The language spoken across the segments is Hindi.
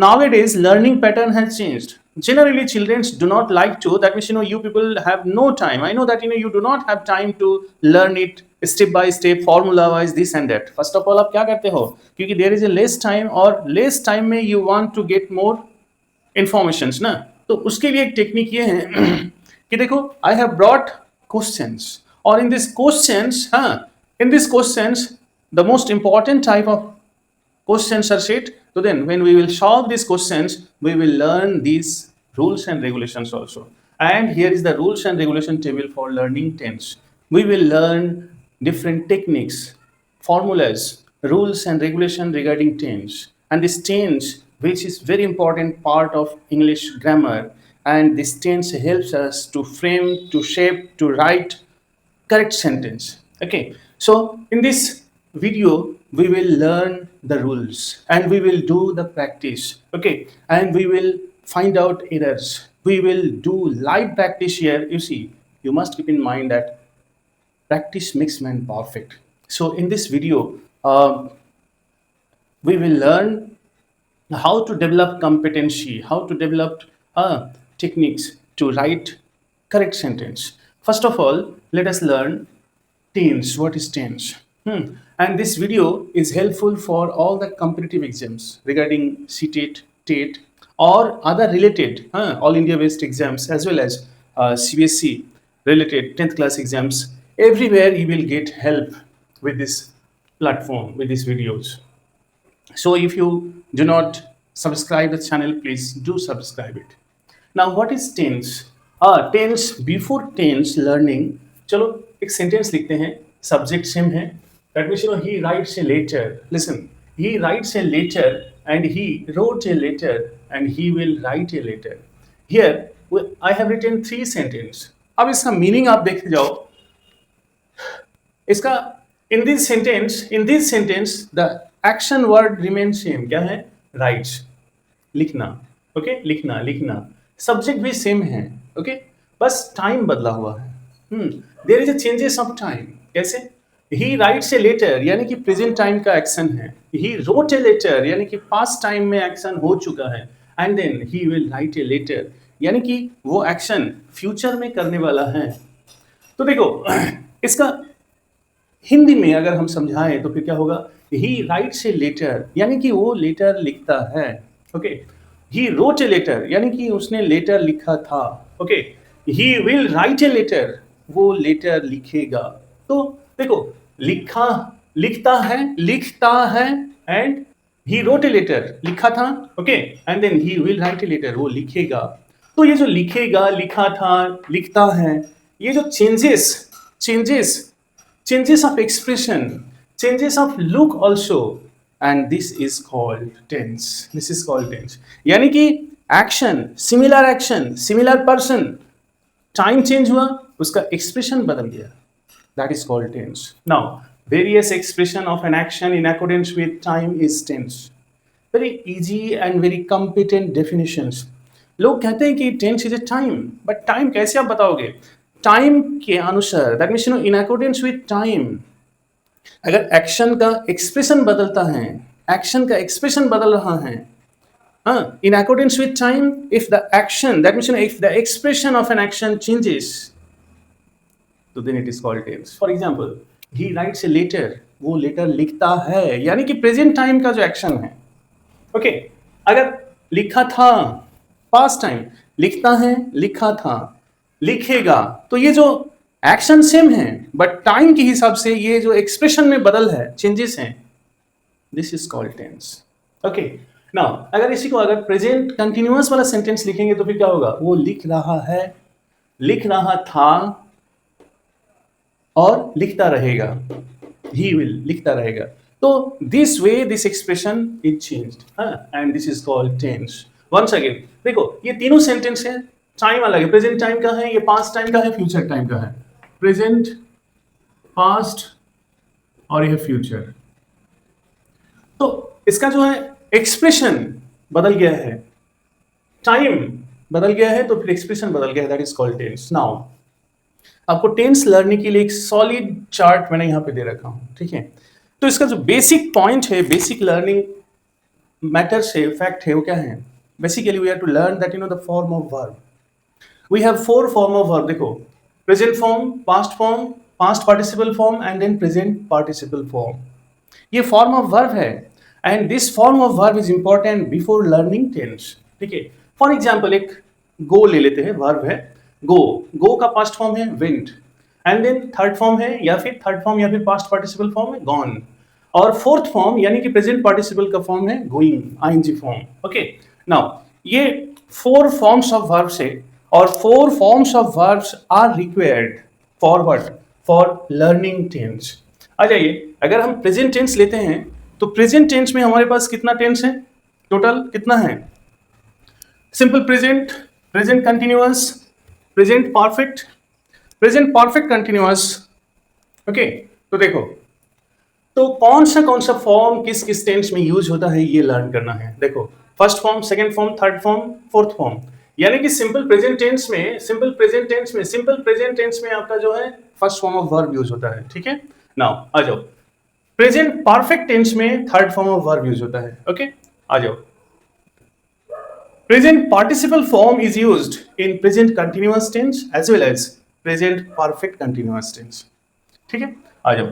nowadays learning pattern has changed. Generally children do not like to, that means you people have no time. I know that you do not have time to learn it step by step, formula wise, this and that. First of all आप क्या करते हो, क्योंकि there is a less time और less time में you want to get more informations ना, तो उसके लिए एक टेक्निक ये है कि देखो आई हैव ब्रॉट क्वेश्चंस, और इन दिस क्वेश्चंस, हाँ, in this questions the most important type of questions are set. So then when we will solve these questions, we will learn these rules and regulations also. And here is the rules and regulation table for learning tense. We will learn different techniques, formulas, rules and regulation regarding tense. And this tense, which is very important part of English grammar, and this tense helps us to frame, to shape, to write correct sentence. Okay, so in this video we will learn the rules and we will do the practice. Okay, and we will find out errors. We will do live practice here. You see, you must keep in mind that practice makes man perfect. So in this video we will learn how to develop competency, how to develop techniques to write correct sentence. First of all, let us learn tense. What is tense? And this video is helpful for all the competitive exams regarding CTET, TET, or other related all India based exams, as well as CBSE related 10th class exams. Everywhere you will get help with this platform, with these videos. So if you do not subscribe the channel, please do subscribe it. Now what is tense? Tense, before tense learning, चलो एक सेंटेंस लिखते हैं, सब्जेक्ट सेम है. That means he writes a letter. Listen, he writes a letter and he wrote a letter and he will write a letter. Here I have written 3 sentences. अब इसका मीनिंग आप देख जाओ. इसका in this sentence the action word remains same. क्या है? Writes, लिखना. Okay, लिखना. सब्जेक्ट भी सेम है. Okay, बस टाइम बदला हुआ है. There is a changes of time. कैसे? He writes a letter यानी कि प्रेजेंट टाइम का एक्शन है. He wrote a letter यानी कि पास्ट टाइम में एक्शन हो चुका है. And then he will write a letter यानी कि वो एक्शन फ्यूचर में करने वाला है. तो देखो इसका हिंदी में अगर हम समझाएं तो फिर क्या होगा? He writes a letter यानी कि वो लेटर लिखता है. Okay, He wrote a letter यानी कि उसने लेटर लिखा था. Okay, He will write a letter, वो लेटर लिखेगा. तो देखो लिखता है and he wrote a letter, लिखा था. Okay, and then he will write a letter, वो लिखेगा. तो ये जो लिखेगा, लिखा था, लिखता है, ये जो changes of expression, changes of look also, and this is called tense. यानी कि action, similar person, time change हुआ, उसका एक्सप्रेशन बदल गया. That is called tense. Now, various expression of an action in accordance with time is tense. Very easy and very competent definitions. लोग कहते हैं कि tense is a time, but time कैसे आप बताओगे? Time के अनुसार, that means in accordance with time. अगर action का expression बदलता है, action का expression बदल रहा है, in accordance with time, if the action, that means if the expression of an action changes, तो then it is called tense. For example, he writes a letter, वो लेटर लिखता है यानी कि प्रेजेंट टाइम का जो एक्शन है. ओके, अगर लिखा था, पास्ट टाइम, लिखता है, लिखा था, लिखेगा, तो ये जो एक्शन सेम है बट टाइम के हिसाब से ये जो एक्सप्रेशन में बदल है, चेंजेस हैं, this is called tense. Okay, now अगर इसी को अगर प्रेजेंट कंटिन्यूअस वाला सेंटेंस लिखेंगे तो फिर क्या होगा? वो लिख रहा है, लिख रहा था और लिखता रहेगा. He will, लिखता रहेगा. तो this way this expression is changed, and this is called tense. Once again, देखो ये तीनों सेंटेंस है, टाइम अलग है. प्रेजेंट टाइम का है, ये पास्ट टाइम का है, फ्यूचर टाइम का है. प्रेजेंट, पास्ट और ये फ्यूचर. तो इसका जो है एक्सप्रेशन बदल गया है, टाइम बदल गया है, तो फिर एक्सप्रेशन बदल गया है. That is called tense. Now आपको टेंस लर्निंग के लिए एक सॉलिड चार्ट मैंने यहाँ पे दे रखा हूँ. ठीक है, तो इसका जो बेसिक पॉइंट है, बेसिक लर्निंग मैटर से फैक्ट है वो क्या है? Basically we have to learn that the form of verb. We have four form of verb. देखो, present form, past participle form and then present participle form. ये फॉर्म ऑफ वर्ब है and this form of verb is important before learning tense. ठीक है. फॉर एग्जाम्पल एक गो ले लेते हैं, वर्ब है गो. गो का पास्ट फॉर्म है went and then third form है या फिर पास्ट पार्टिसिपल फॉर्म है गॉन और फोर्थ फॉर्म यानी कि प्रेजेंट पार्टिसिपल का फॉर्म है going, ING form. Okay. Now ये फोर फॉर्म्स ऑफ वर्ब्स है और four forms of verbs are required for learning tense. आ जाइए, अगर हम प्रेजेंट टेंस लेते हैं तो प्रेजेंट टेंस में हमारे पास कितना टेंस है? टोटल कितना है? Simple present, present continuous, present perfect continuous. Okay. तो देखो, तो कौन सा फॉर्म किस किस टेंस में यूज होता है ये लर्न करना है. देखो, first form, second form, third form, fourth form. यानी कि सिंपल प्रेजेंट टेंस में आपका जो है first form of verb use होता है. ठीक है. नाउ आ जाओ, प्रेजेंट परफेक्ट टेंस में third form of verb use होता है. ओके. आ जाओ, present participle form is used in present continuous tense as well as present perfect continuous tense. ठीक है. आ जाओ,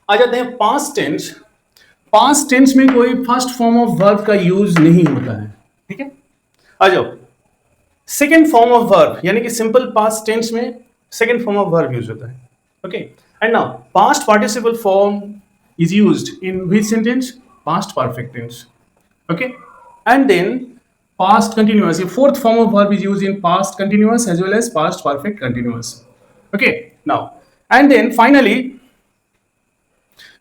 आ जाते हैं पास्ट टेंस. पास्ट टेंस में कोई फर्स्ट फॉर्म ऑफ वर्ब का यूज नहीं होता है. ठीक है. आ जाओ, सेकेंड फॉर्म ऑफ वर्ब यानी कि सिंपल पास्ट टेंस में second form of verb use होता है. Okay. And now past participle form is used in which sentence? Past perfect tense. Okay. And then past continuous, the fourth form of verb is used in past continuous as well as past perfect continuous. Okay. Now and then finally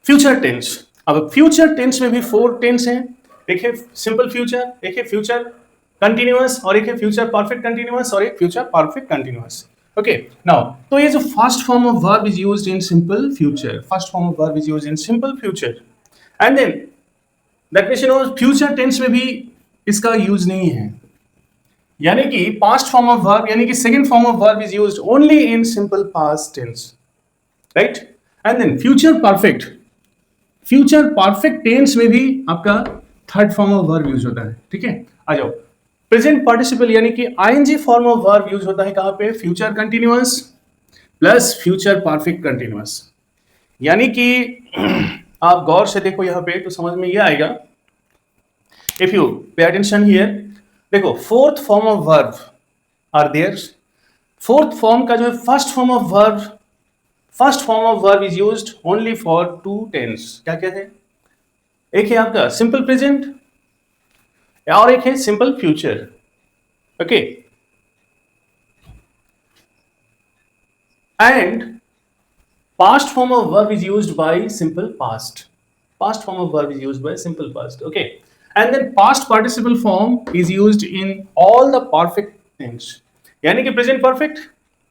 future tense. अब future tense में भी फोर टेंस हैं. एक है सिंपल फ्यूचर, एक है फ्यूचर कंटिन्यूअस और एक है फ्यूचर परफेक्ट कंटिन्यूअस और एक future perfect continuous. Okay. Now तो ये जो first form of verb is used in simple future, first form of verb is used in simple future and then that means future tense में भी इसका यूज नहीं है. यानी कि पास्ट फॉर्म ऑफ वर्ब यानी कि second form of verb is used only in simple past tense. Right. And then future perfect tense में भी आपका third form of verb use होता है. ठीक है. आ जाओ, प्रेजेंट पार्टिसिपल यानी कि ING form of verb use होता है कहां पे? Future continuous plus future perfect continuous. यानी कि आप गौर से देखो यहां पे तो समझ में ये आएगा. If you pay attention here, देखो fourth form of verb are there. Fourth form का जो है first form of verb is used only for two tense. क्या क्या है? एक है आपका सिंपल प्रेजेंट और एक है simple future. Okay. And past form of verb is used by simple past. Okay. And then past participle form is used in all the perfect tense. यानी कि present perfect,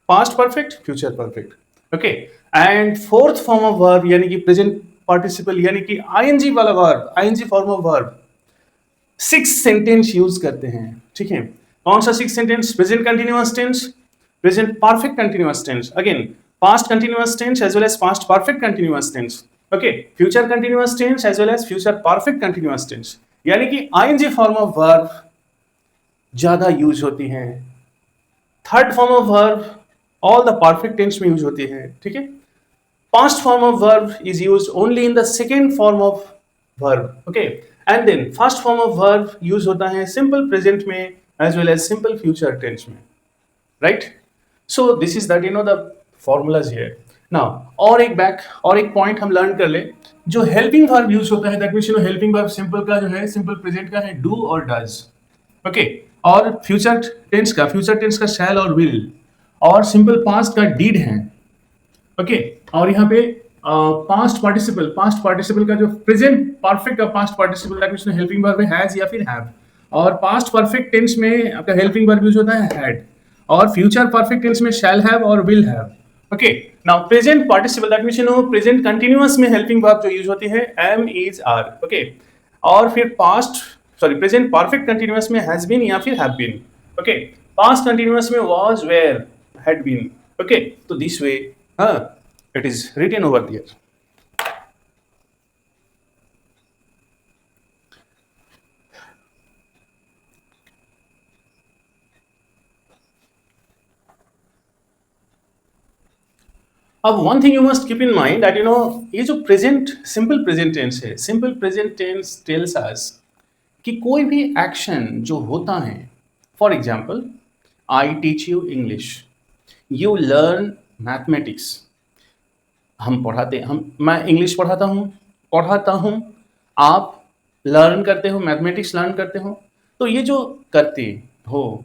past perfect, future perfect. Okay. And fourth form of verb यानी कि present participle यानी कि ing वाला verb, ing form of verb, 6 sentence use करते हैं. ठीक है. कौन सा 6 sentence? Present continuous tense, present perfect continuous tense, again past continuous tense as well as past perfect continuous tense. Okay. Future continuous tense as well as future perfect continuous tense. यानी कि आईएनजी फॉर्म ऑफ वर्ब ज्यादा यूज होती हैं. Third form of verb all the perfect tense में यूज होती है. ठीक है. Past form of verb is used only in the second form of verb. Okay. And then first form of verb use होता है सिंपल प्रेजेंट में as well as simple future tense में. Right. So this is that the formulas here. Now और एक पॉइंट हम लर्न कर ले. जो हेल्पिंग वर्ब यूज होता है that means helping verb simple का जो है सिंपल प्रेजेंट का है डू और डज. ओके. और फ्यूचर टेंस का शैल और विल और सिंपल पास्ट का डिड है. ओके. और यहाँ पे पास्ट पार्टिसिपल का जो प्रेजेंट परफेक्ट का past participle that means helping verb है हैज या फिर हैव. और पास्ट परफेक्ट टेंस में आपका हेल्पिंग वर्ब यूज होता है हैड और फ्यूचर परफेक्ट टेंस में शैल हैव और will have. Okay. Now present participle that means present continuous में हेल्पिंग वर्ब जो यूज होती है एम इज आर. ओके. और फिर प्रेजेंट परफेक्ट कंटिन्यूअस में हैज बीन या फिर have been. Okay. Past continuous में was, were, had been. Okay. तो this way it is written over there. अब one thing you must keep in mind that ये जो प्रेजेंट सिंपल प्रेजेंट टेंस है, simple present tense tells us कि कोई भी एक्शन जो होता है, for example I teach you English, you learn mathematics, हम पढ़ाते हम मैं इंग्लिश पढ़ाता हूँ, आप लर्न करते हो, मैथमेटिक्स लर्न करते हो। तो ये जो करते हो,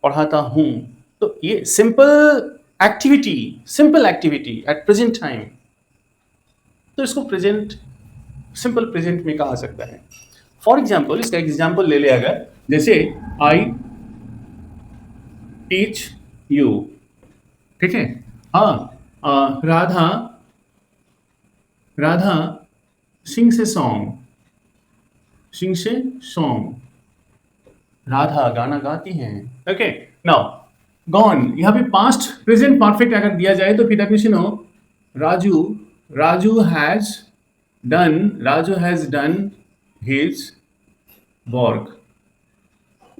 पढ़ाता हूँ, तो ये simple activity at present time, तो इसको प्रेजेंट सिंपल प्रेजेंट में कहा सकता है। फॉर एग्जाम्पल, इसका एग्जाम्पल ले लिया अगर, जैसे आई टीच यू, ठीक है, हाँ, Radha Radha sings a song, Radha गाना गाती हैं। ओके, नाउ गॉन, यहाँ पे पास्ट प्रेजेंट परफेक्ट अगर दिया जाए तो फिर डेफिनेशन हो Raju Raju has done his work.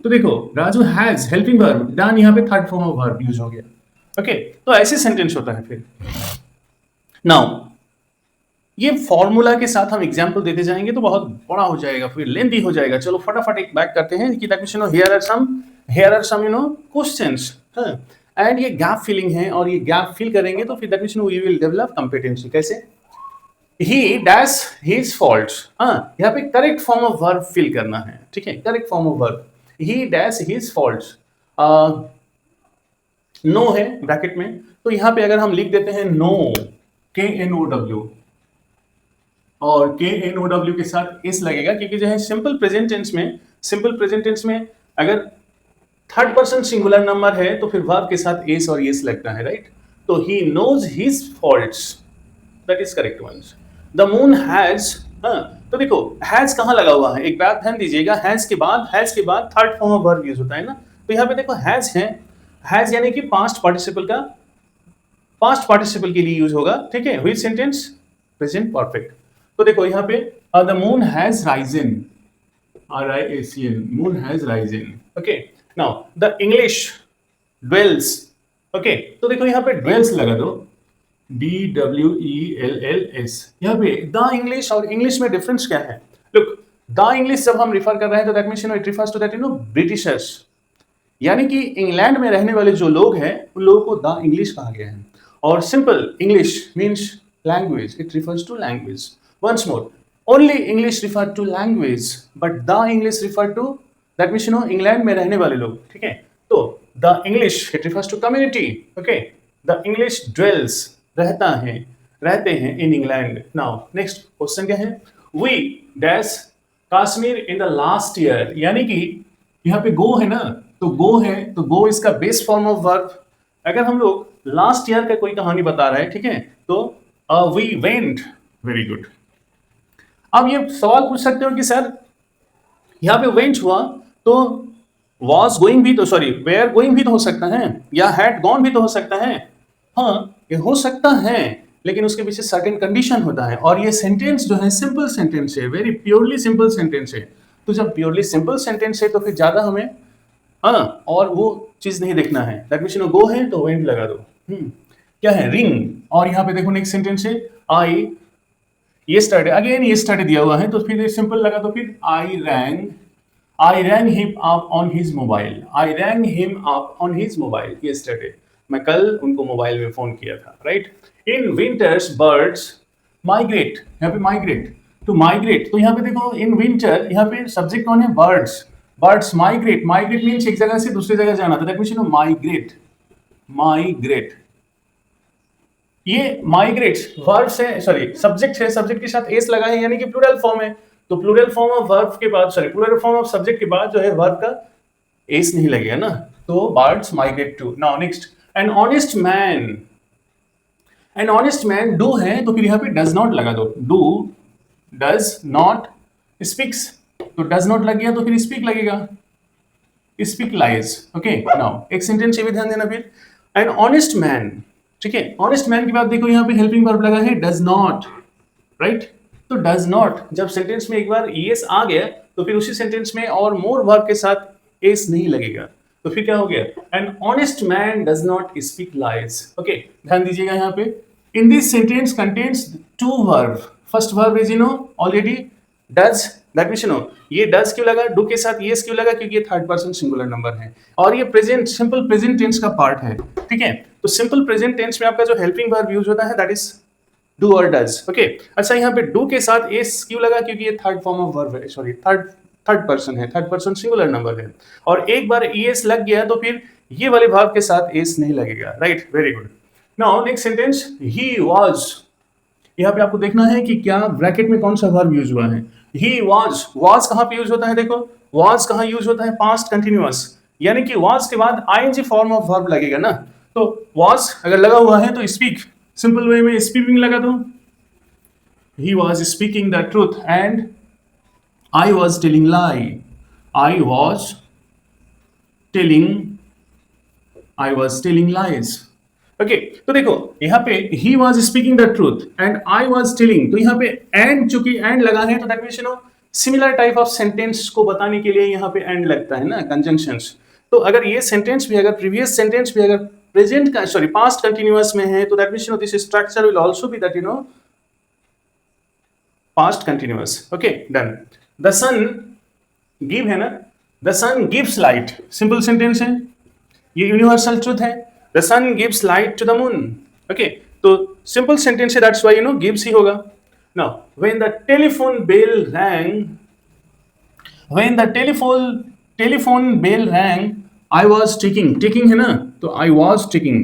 तो देखो, Raju has helping verb, done यहाँ पे third form of verb use हो गया। ओके, तो ऐसे सेंटेंस होता है। फिर नाउ ये फॉर्मूला के साथ हम एग्जांपल देते जाएंगे तो बहुत बड़ा हो जाएगा, फिर लेंथी हो जाएगा। चलो फटाफट एक बैक करते हैं कि here are some questions, and ये गैप फिलिंग है, और ये गैप फिल करेंगे तो फिर that means we will develop competency. कैसे? ही डैश हिज फॉल्ट्स, यहाँ पे correct form of verb fill करना है, ठीक है, correct form of verb. He dash his faults, know है ब्रैकेट में, तो यहाँ पे अगर हम लिख देते हैं नो, KNOW, और KNOW के साथ एस लगेगा, क्योंकि जो है सिंपल प्रेजेंट टेंस में अगर थर्ड पर्सन सिंगुलर नंबर है तो फिर वर्ब के साथ एस और एस लगता है, राइट? तो he knows his faults, that is correct once. The moon has, तो देखो हैज कहाँ लगा हुआ है, एक बात ध्यान दीजिएगा, हैज के बाद third form of verb use होता है ना, तो यहाँ पे देखो हैज है, हैज यानी कि पास्ट पार्टिसिपल के लिए यूज होगा, ठीक है, व्हिच सेंटेंस? Present perfect. तो देखो यहाँ पे the moon has risen, RIACN, moon has risen. Okay, now the English dwells, okay, तो देखो यहाँ पे ड्वेल्स लगा दो, DWELLS। यहाँ पे द इंग्लिश और इंग्लिश में डिफरेंस क्या है? लुक, द इंग्लिश जब हम रिफर कर रहे हैं तो that means it refers to that Britishers, यानी कि इंग्लैंड में रहने वाले जो लोग हैं उन लोगों को द इंग्लिश कहा गया है। और simple English means language, it refers to language. Once more, only English refer to language, but the English refer to that means England में रहने वाले लोग, ठीक है। तो the English it refers to community, okay, the English dwells, रहते हैं in England. Now next question क्या है? We dash Kashmir in the last year, यानी कि यहाँ पे गो है ना, तो गो है, तो गो इसका बेस फॉर्म ऑफ वर्ब। अगर हम लोग लास्ट ईयर का कोई कहानी बता रहे हैं, ठीक है, तो वी वेंट, वेरी गुड। अब ये सवाल पूछ सकते हो कि सर यहाँ पे वेंट हुआ तो वॉज गोइंग भी तो, सॉरी वेयर गोइंग भी तो हो सकता है, या हैड गॉन भी तो हो सकता है। हाँ, ये हो सकता है, लेकिन उसके पीछे सर्टेन कंडीशन होता है, और ये सेंटेंस जो है सिंपल सेंटेंस है, वेरी प्योरली सिंपल सेंटेंस है। तो जब प्योरली सिंपल सेंटेंस है तो फिर ज्यादा हमें और वो चीज नहीं देखना है। दैट मींस गो है तो वेंट लगा दो। क्या है? रिंग, और यहाँ पे देखो नेक्स्ट सेंटेंस है आई yesterday, अगेन yesterday दिया हुआ है, तो फिर सिंपल लगा तो फिर I rang him up on his mobile yesterday, मैं कल उनको मोबाइल में फोन किया था, right? In winters birds migrate, यहाँ पे माइग्रेट, तो माइग्रेट, तो यहाँ पे देखो इन विंटर, यहाँ पे सब्जेक्ट कौन है? बर्ड्स माइग्रेट मीन्स एक जगह से दूसरी जगह जाना, तो दैट मीन्स माइग्रेट। ये माइग्रेट्स वर्ब से, सॉरी सब्जेक्ट है, सब्जेक्ट के साथ एस लगा है, यानी कि प्लूरल फॉर्म है, तो प्लूरल फॉर्म ऑफ वर्ब के बाद, sorry plural form of subject के बाद जो है वर्ब का एस नहीं लगेगा ना, तो birds migrate to. Now next, an honest man do है, तो फिर यहाँ पे डज नॉट लगा दो, डू डज नॉट स्पीक्स, तो डज नॉट लग गया तो फिर स्पीक लगेगा, स्पीक लाइज। ओके, नाउ एक सेंटेंस ये भी ध्यान देना, फिर एन ऑनेस्ट मैन, ठीक है, ऑनेस्ट मैन के बाद देखो यहाँ पे हेल्पिंग वर्ब लगा है डज नॉट, राइट? तो डज नॉट, जब सेंटेंस में एक बार एस आ गया तो फिर उसी सेंटेंस में और मोर वर्ब के साथ एस नहीं लगेगा, तो फिर क्या हो गया? N honest man does not speak lies. Okay, ध्यान दीजिएगा यहाँ पे In this sentence contains two verb. First verb is already does. That means ये does क्यों लगा, do के साथ yes क्यों लगा, क्योंकि ये थर्ड पर्सन सिंगुलर नंबर है और ये प्रेजेंट सिंपल प्रेजेंट टेंस का पार्ट है. ठीक है, तो सिंपल प्रेजेंट टेंस में आपका जो हेल्पिंग वर्ब यूज होता है दैट इज डू और डज. ओके, अच्छा यहाँ पे डू के साथ एस क्यों लगा, क्योंकि ये थर्ड फॉर्म ऑफ वर्ब है, सॉरी थर्ड पर्सन है, थर्ड पर्सन सिंगुलर नंबर है और एक बार एस लग गया तो फिर ये वाले वर्ब के साथ एस नहीं लगेगा. Right, very good. Now next sentence, he was. यहाँ पे आपको देखना है कि क्या ब्रैकेट में कौन सा वर्ब यूज हुआ है. ही वाज कहाँ पे यूज होता है, देखो वाज कहाँ यूज होता है, पास्ट कंटिन्यूअस, यानी कि वाज के बाद आईएनजी फॉर्म ऑफ वर्ब लगेगा ना. तो वाज अगर लगा हुआ है तो स्पीक, सिंपल वे में स्पीकिंग लगा दो. He was speaking the truth and I was telling lie. I was telling lies. Okay, तो देखो यहाँ पे he was speaking the truth and I was telling, तो यहाँ पे एंड, चूंकि एंड लगा है तो that means similar type of sentence को बताने के लिए यहाँ पे एंड लगता है ना, कंजंक्शंस. तो अगर ये सेंटेंस भी, अगर प्रीवियस सेंटेंस भी अगर प्रेजेंट का सॉरी पास्ट कंटिन्यूअस में है तो that means this structure will also be that past continuous. Okay, done. The sun give है ना, the sun gives light, simple sentence है, ये यूनिवर्सल ट्रूथ है. The sun gives light to the moon. Okay, तो simple sentence है, that's why gives ही होगा. Now, when the telephone bell rang, I was taking है ना, तो I was taking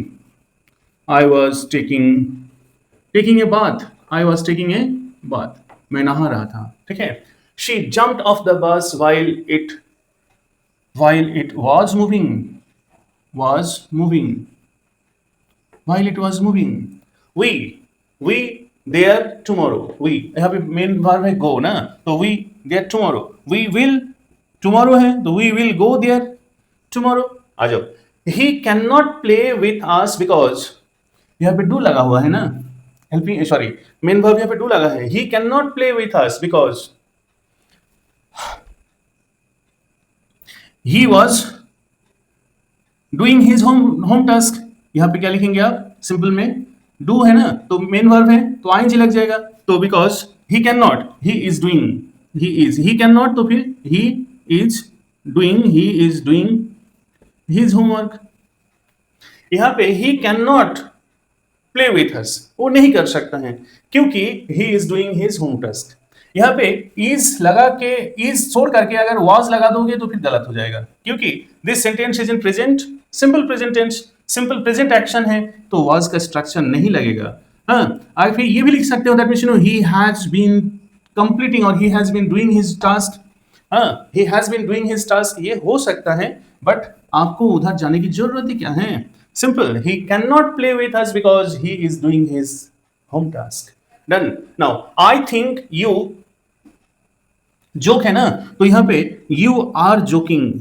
a bath. I was taking a bath. मैं नहा रहा था. ठीक है. She jumped off the bus while it was moving. While it was moving. We there tomorrow. We यहाँ पे मेन वर्ब है go ना, तो we there tomorrow. We will tomorrow है तो we will go there tomorrow. आ जाओ. He cannot play with us because यहाँ पे do लगा हुआ है ना, हेल्पिंग सॉरी मेन वर्ब यहाँ पे do लगा है. He cannot play with us because he was doing his home task. यहाँ पे क्या लिखेंगे आप, सिंपल में डू है ना, तो मेन वर्ब है तो आईएनजी लग जाएगा. तो because he can not, he is can not, तो फिर ही इज डूइंग हिज होमवर्क. यहाँ पे ही कैन नॉट प्ले विथ अस, वो नहीं कर सकता है क्योंकि ही is doing his home task. यहाँ पे इज लगा के, इज छोड़ करके अगर वाज लगा दोगे तो फिर गलत हो जाएगा, क्योंकि this sentence is in present simple present tense, simple present action है तो वाज का स्ट्रक्चर नहीं लगेगा. हाँ, आगे फिर ये भी लिख सकते हो that means he has been completing और he has been doing his task. हाँ, he has been doing his task ये हो सकता है, बट आपको उधर जाने की जरूरत ही क्या है. Simple, he can not play with us because he is doing his home task. Done. Now I think you, joke है ना, तो यहां पे you are joking,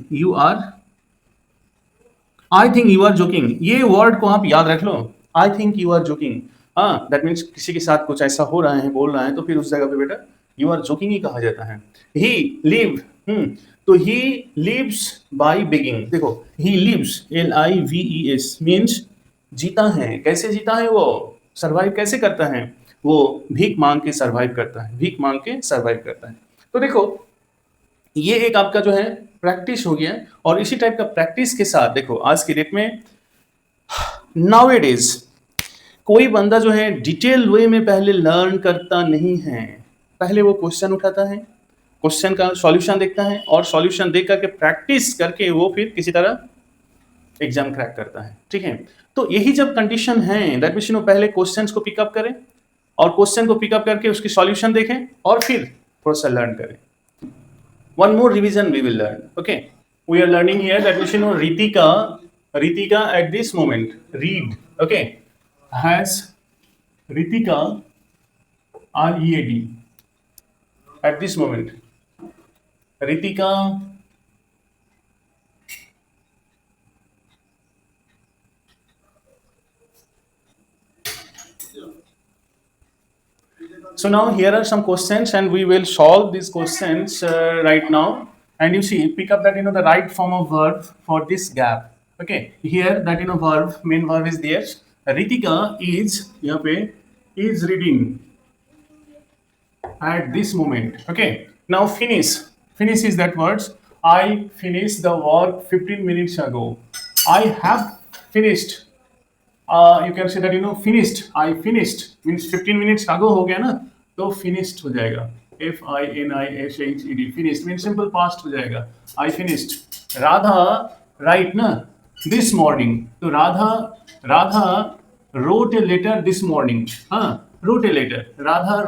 I think you are joking, ये वर्ड को आप याद रख लो. I think you are joking, हाँ दैट मीन्स किसी के साथ कुछ ऐसा हो रहा है, बोल रहा है, तो फिर उस जगह पे बेटा यू आर जोकिंग ही कहा जाता है. ही लिव, तो ही लिव्स बाय बेगिंग. देखो ही लिव्स LIVES मीन्स जीता है. कैसे जीता है वो, सर्वाइव कैसे करता है वो, भीख मांग के सर्वाइव करता है. तो देखो ये एक आपका जो है प्रैक्टिस हो गया, और इसी टाइप का प्रैक्टिस के साथ देखो आज की डेट में नाउएडेज कोई बंदा जो है डिटेल वे में पहले लर्न करता नहीं है. पहले वो क्वेश्चन उठाता है, क्वेश्चन का सॉल्यूशन देखता है, और सॉल्यूशन देख करके प्रैक्टिस करके वो फिर किसी तरह एग्जाम क्रैक करता है. ठीक है, तो यही जब कंडीशन है दैट मींस पहले क्वेश्चंस को पिकअप करें, और क्वेश्चन को पिकअप करके उसकी सॉल्यूशन देखें, और फिर थोड़ा सा लर्न करें. One more revision we will learn. Okay, we are learning here that means Ritika at this moment read. Okay, has Ritika READ at this moment. Ritika So now here are some questions and we will solve these questions right now. And you see, pick up that the right form of verb for this gap. Okay, here that verb, main verb is there. Ritika is यहाँ पे is reading at this moment. Okay, now finish. Finish is that words. I finished the work 15 minutes ago. I have finished. You can say that finished. I finished means 15 minutes ago हो गया ना, तो finished हो जाएगा. FINISHED finished means simple past हो जाएगा. I finished. राधा write ना this morning. तो Radha wrote a letter this morning. हाँ, wrote a letter. Radha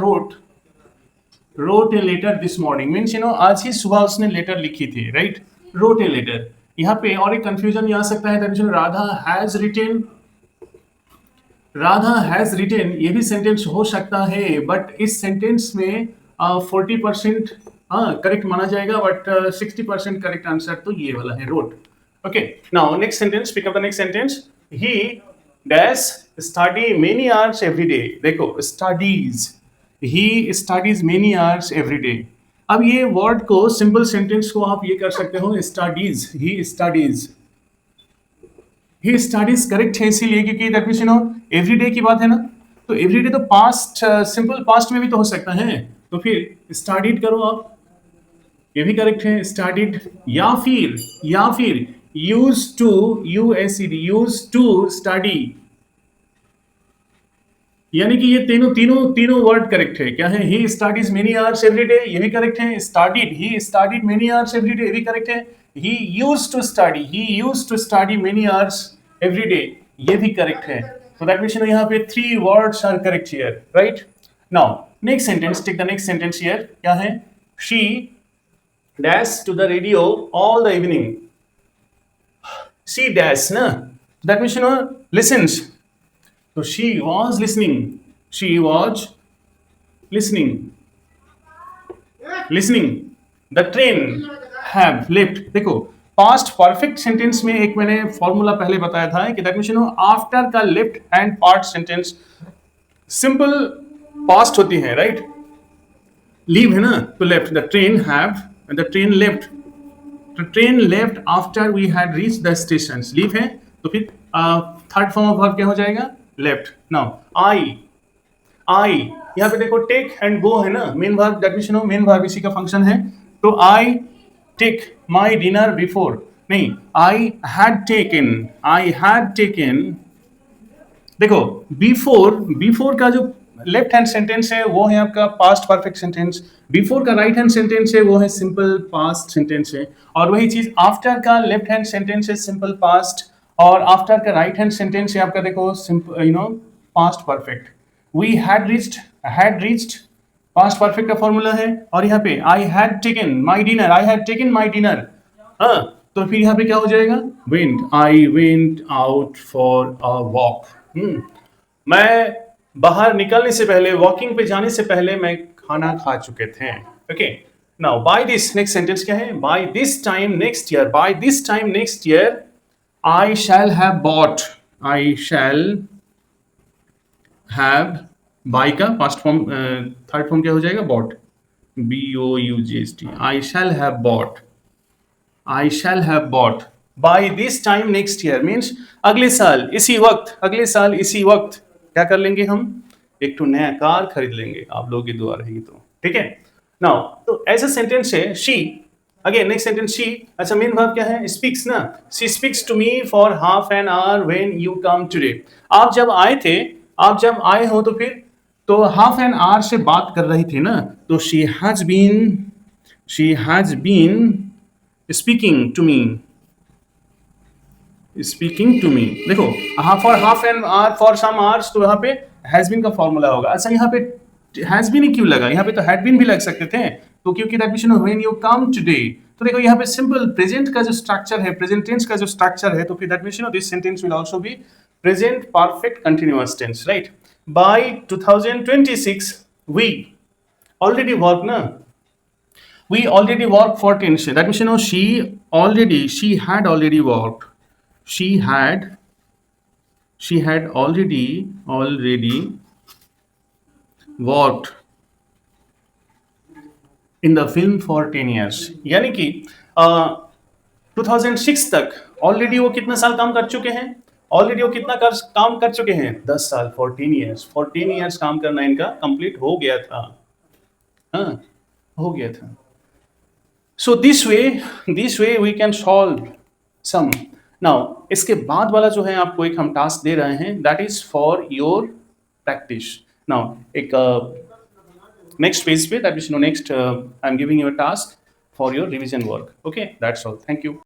wrote a letter this morning means आज ही सुबह उसने लेटर लिखी थी, right? wrote a letter. यहाँ पे और एक कंफ्यूजन आ सकता है that राधा हैज रिटेन ये भी सेंटेंस हो सकता है, बट इस सेंटेंस में 40% करेक्ट माना जाएगा, बट 60% करेक्ट आंसर तो ये वाला है, wrote. Okay, now next sentence, pick up the next sentence. He dash study many hours every day. देखो, studies, he studies many hours every day. अब ये वर्ड को, सिंपल सेंटेंस को आप ये कर सकते हो, studies, he studies. He studies correct है इसीलिए क्योंकि दैट मींस एवरीडे की बात है ना, तो एवरीडे तो पास्ट, सिंपल पास्ट में भी तो हो सकता है, तो फिर स्टडीड करो आप, ये भी करेक्ट है, स्टडीड. या फिर use to, use to study, यानी कि ये तीनों वर्ड करेक्ट है. क्या है? He studies many hours every day, ये भी करेक्ट है. Studied, he studied many hours every day, ये भी करेक्ट है. he used to study many hours every day, ये भी करेक्ट है. so that means यहाँ पे 3 words are correct here, right? now next sentence, take the next sentence here. क्या है? she dash to the radio all the evening. she dash ना, that means listens, so she was listening the train have left. देखो, पास्ट परफेक्ट सेंटेंस में एक मैंने फॉर्मूला पहले बताया था कि दैट मींस आफ्टर का left hand part sentence simple past होती है, राइट? लीव है ना, तो left. The train left after we had reach the station. Leave है तो फिर थर्ड फॉर्म ऑफ वर्ब क्या हो जाएगा? लेफ्ट. नाउ आई यहाँ पे देखो, टेक एंड गो है ना, main verb, that means main verb इसी का फंक्शन है. तो I take my dinner before, नहीं, आई हैड टेकन. देखो, बिफोर का जो लेफ्ट हैंड सेंटेंस है वो है आपका पास्ट परफेक्ट सेंटेंस, बिफोर का राइट हैंड सेंटेंस है वो है सिंपल पास्ट सेंटेंस है, और वही चीज आफ्टर का लेफ्ट हैंड सेंटेंस है सिंपल पास्ट, और आफ्टर का राइट हैंड सेंटेंस है आपका देखो simple past perfect. We had reached past perfect का फॉर्मूला है, और यहाँ पे I had taken my dinner. हाँ, तो फिर यहाँ पे क्या हो जाएगा? I went out for a walk. मैं बाहर निकलने से पहले, वॉकिंग पे जाने से पहले मैं खाना खा चुके थे. Okay, now by this, next sentence क्या है? By this time next year I shall have buy का पास्ट फॉर्म, थर्ड फॉर्म क्या हो जाएगा? Bought, BOUGHT. I shall have bought by this time next year means अगले साल इसी वक्त क्या कर लेंगे हम? एक तो नया कार खरीद लेंगे, आप लोगों की दुआ रहेगी तो. ठीक है. नाउ तो ऐसा सेंटेंस है she. Again next sentence she. अच्छा, मेन वर्ब क्या है? स्पीक्स ना. She speaks to me for half an hour when you come today. आप जब आए हो तो फिर तो हाफ एन आवर से बात कर रही थी ना, तो she has been speaking to me. देखो, for half an hour, for some hours, तो यहाँ पे हैज बीन का फॉर्मूला होगा. अच्छा, यहाँ पे हैज बीन ही क्यों लगा? यहाँ पे तो हैड बीन भी लग सकते थे, तो क्योंकि that means when you come today. तो देखो, यहाँ पे सिंपल प्रेजेंट का जो स्ट्रक्चर है, प्रेजेंट टेंस का जो स्ट्रक्चर है, तो फिर that means this sentence will also be present perfect continuous tense, right? By 2026 we already work na, we already work for tense. That means she had already worked in the film for 10 years. यानी कि 2006 तक ऑलरेडी वो कितना साल काम कर चुके हैं? ऑलरेडी वो कितना काम कर चुके हैं, 10 साल, 14 ईयर्स, 14 ईयर्स काम करना इनका कंप्लीट हो गया था। हाँ, हो गया था। So this way we can solve some. Now इसके बाद वाला जो है आपको एक हम टास्क दे रहे हैं, that is for your practice. Now एक नेक्स्ट पेज पे, that is no next I am giving you a task for your revision work. Okay, that's all, thank you.